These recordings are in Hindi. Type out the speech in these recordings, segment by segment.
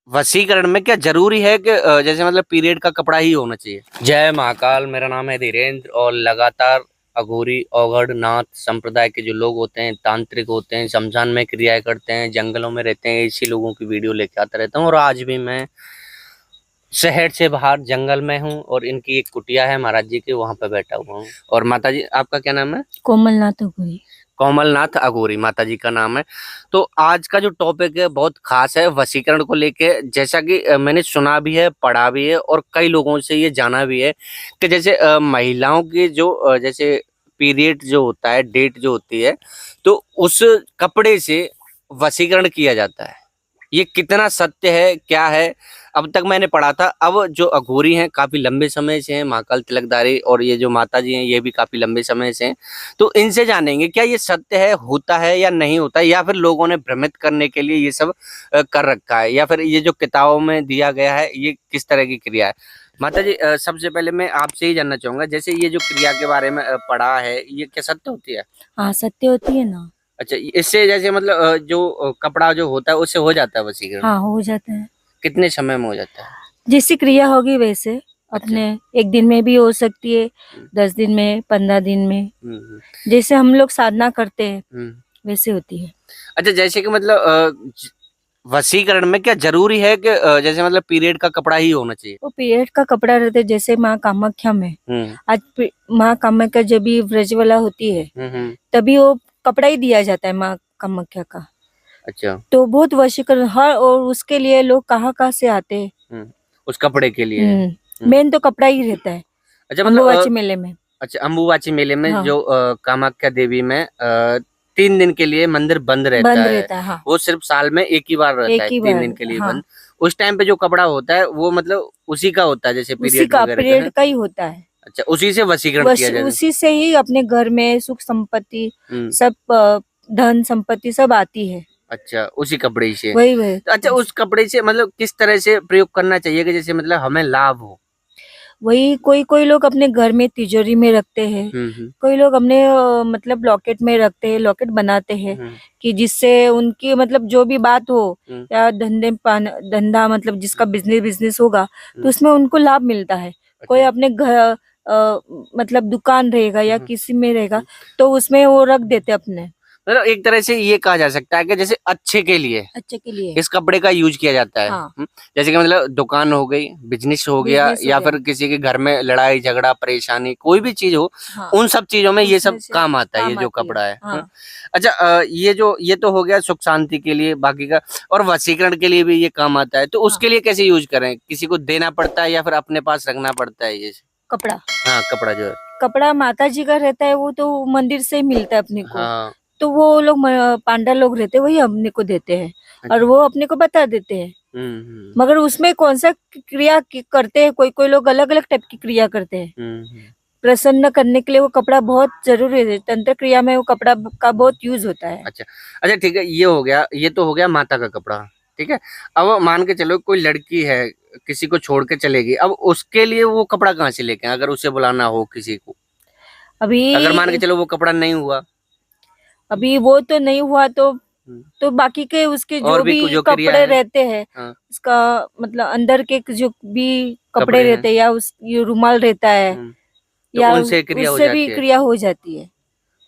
वशीकरण में क्या जरूरी है कि जैसे मतलब पीरियड का कपड़ा ही होना चाहिए? जय महाकाल, मेरा नाम है धीरेन्द्र और लगातार अघोरी अवगढ़ नाथ संप्रदाय के जो लोग होते हैं, तांत्रिक होते हैं, शमशान में क्रियाएं करते हैं, जंगलों में रहते हैं, इसी लोगों की वीडियो लेके आता रहता हूँ। और आज भी मैं शहर से बाहर जंगल में हूँ और इनकी एक कुटिया है महाराज जी की, वहां पे बैठा हुआ हूँ। और माता जी, आपका क्या नाम है? कोमलनाथ अघोरी। कोमलनाथ अघोरी माता जी का नाम है। तो आज का जो टॉपिक है बहुत खास है वशीकरण को लेके। जैसा कि मैंने सुना भी है, पढ़ा भी है और कई लोगों से ये जाना भी है कि जैसे महिलाओं की जो जैसे पीरियड जो होता है, डेट जो होती है, तो उस कपड़े से वशीकरण किया जाता है। ये कितना सत्य है, क्या है? अब तक मैंने पढ़ा था। अब जो अघोरी हैं काफी लंबे समय से हैं, महाकाल तिलकधारी, और ये जो माता जी हैं ये भी काफी लंबे समय से हैं। तो इनसे जानेंगे क्या ये सत्य है, होता है या नहीं होता है, या फिर लोगों ने भ्रमित करने के लिए ये सब कर रखा है, या फिर ये जो किताबों में दिया गया है ये किस तरह की क्रिया है। माता जी, सबसे पहले मैं आपसे ही जानना चाहूंगा, जैसे ये जो क्रिया के बारे में पढ़ा है, ये क्या सत्य होती है? हाँ, सत्य होती है ना। अच्छा, इससे जैसे मतलब जो कपड़ा जो होता है उससे हो जाता है वशीकरण? हाँ, हो जाता है। कितने समय में हो जाता है? जैसी क्रिया होगी वैसे अच्छा। अपने 1 दिन में भी हो सकती है, हम्म, 10 दिन में, 15 दिन में। हम्म, जैसे हम लोग साधना करते हैं हम्म। वैसे होती है। अच्छा, जैसे कि मतलब वशीकरण में क्या जरूरी है कि जैसे मतलब पीरियड का कपड़ा ही होना चाहिए? वो पीरियड का कपड़ा रहता है, जैसे माँ कामाख्या में हम्म, आज माँ कामाख्या जब भी व्रजवाला होती है हम्म। तभी वो कपड़ा ही दिया जाता है माँ कामाख्या का। अच्छा। तो बहुत वशीकरण हर, और उसके लिए लोग कहाँ कहाँ से आते हैं। हम्म। उस कपड़े के लिए। हम्म। मेन तो कपड़ा ही रहता है अच्छा, मतलब अम्बुबाची मेले में। अच्छा, अम्बुबाची मेले में हाँ, जो कामाख्या देवी में 3 दिन के लिए मंदिर बंद रहता बंद है। रहता है। हाँ, वो सिर्फ साल में एक ही बार रहता एक है, ही 3 बार। दिन के लिए हाँ, बंद। उस टाइम पे जो कपड़ा होता है वो मतलब उसी का होता है, जैसे उसी पीरियड का वगैरह का है? पीरियड का ही होता है। अच्छा, उसी से वशीकरण बस किया जाता है? उसी से ही अपने घर में सुख संपत्ति हम्म। सब, धन संपत्ति सब आती है। अच्छा, उसी कपड़े से। वही वही तो अच्छा, उस कपड़े से मतलब किस तरह से प्रयोग करना चाहिए कि जैसे मतलब हमें लाभ हो? वही कोई कोई लोग अपने घर में तिजोरी में रखते हैं, हम्म, कोई लोग अपने मतलब लॉकेट में रखते हैं, लॉकेट बनाते हैं हम्म, कि जिससे उनकी मतलब जो भी बात हो हम्म, या धंधा मतलब जिसका बिजनेस बिजनेस होगा तो हम्म। उसमें उनको लाभ मिलता है। कोई अच्छा। अपने घर मतलब दुकान रहेगा या हम्म, किसी में रहेगा हम्म। तो उसमें वो रख देते अपने मतलब एक तरह से ये कहा जा सकता है कि जैसे अच्छे के लिए अच्छे के लिए। इस कपड़े का यूज किया जाता है। हाँ, जैसे कि मतलब दुकान हो गई, बिजनेस हो गया, बिजनेस हो या गया। फिर किसी के घर में लड़ाई झगड़ा परेशानी कोई भी चीज हो, हाँ, उन सब चीजों में ये उसमें सब से काम आता है, ये काम जो आती है। कपड़ा है। हाँ, अच्छा, ये तो हो गया सुख शांति के लिए, बाकी का और वशीकरण के लिए भी ये काम आता है। तो हाँ, उसके लिए कैसे यूज करें? किसी को देना पड़ता है या फिर अपने पास रखना पड़ता है ये? कपड़ा हाँ, कपड़ा जो है। कपड़ा माता जी का रहता है, वो तो मंदिर से ही मिलता है अपने को। हाँ। तो वो लोग पांडा लोग रहते हैं, वही अपने को देते हैं और अच्छा। वो अपने को बता देते हैं। हम्म, मगर उसमें कौन सा क्रिया करते हैं, कोई कोई लोग अलग अलग टाइप की क्रिया करते हैं। हम्म। प्रसन्न करने के लिए वो कपड़ा बहुत जरूरी है, तंत्र क्रिया में वो कपड़ा का बहुत यूज होता है। अच्छा। अच्छा, ठीक है, ये हो गया, ये तो हो गया माता का कपड़ा। ठीक है। अब मान के चलो कोई लड़की है, किसी को छोड़ के चलेगी, अब उसके लिए वो कपड़ा कहाँ से लेके आए, अगर उसे बुलाना हो किसी को? अगर मान के अभी चलो वो कपड़ा नहीं हुआ। अभी वो तो नहीं हुआ हम्म। तो बाकी के उसके और जो भी भी जो क्रिया कपड़े है। रहते हैं हाँ। उसका मतलब अंदर के जो भी कपड़े कपड़े हैं। रहते हैं या उस ये रुमाल रहता है हम्म। तो या उनसे क्रिया हो उससे भी जाती है? क्रिया हो जाती है।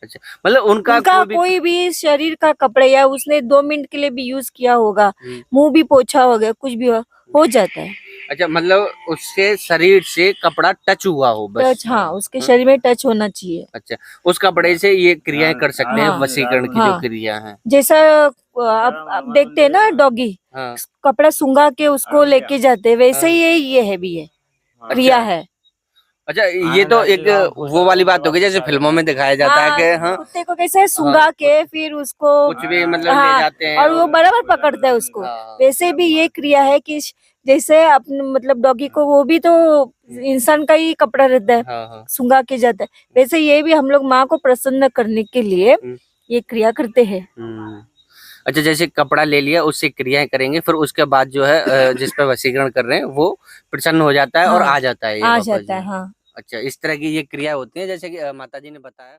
अच्छा, मतलब उनका उनका कोई भी। कोई भी शरीर का कपड़े या उसने 2 मिनट के लिए भी यूज किया होगा, हम्म। मुंह भी पोछा हो गया, कुछ भी हो जाता है। अच्छा, मतलब उसके शरीर से कपड़ा टच हुआ हो बस। टच, हाँ, उसके हाँ? शरीर में टच होना चाहिए। अच्छा, उस कपड़े से ये क्रियाएं कर सकते हैं, हाँ, वशीकरण की जो हाँ, क्रिया है। जैसा आप देखते हैं ना डॉगी हाँ, कपड़ा सुंगा के उसको लेके जाते हैं, वैसे हाँ। ही ये है भी है, अच्छा। क्रिया है। अच्छा, ये तो एक वो वाली बात हो गई जैसे फिल्मों में दिखाया जाता है हाँ, कि हाँ। कुत्ते को कैसे हाँ, सुंगा के फिर उसको, कुछ भी मतलब ले हाँ, जाते हैं और वो और। बराबर पकड़ता है उसको। हाँ। वैसे भी ये क्रिया है कि जैसे अपने मतलब डॉगी को वो भी तो इंसान का ही कपड़ा रहता है, हाँ, हाँ। सुंगा के जाता है, वैसे ये भी हम लोग माँ को प्रसन्न करने के लिए हम्म, ये क्रिया करते हैं। हम्म। अच्छा, जैसे कपड़ा ले लिया उससे क्रियाएं करेंगे, फिर उसके बाद जो है जिस पे वशीकरण कर रहे हैं वो प्रसन्न हो जाता है और हाँ, आ जाता है ये आ वापस जाता जो है। है। हाँ। अच्छा, इस तरह की ये क्रिया होती है जैसे कि माता जी ने बताया।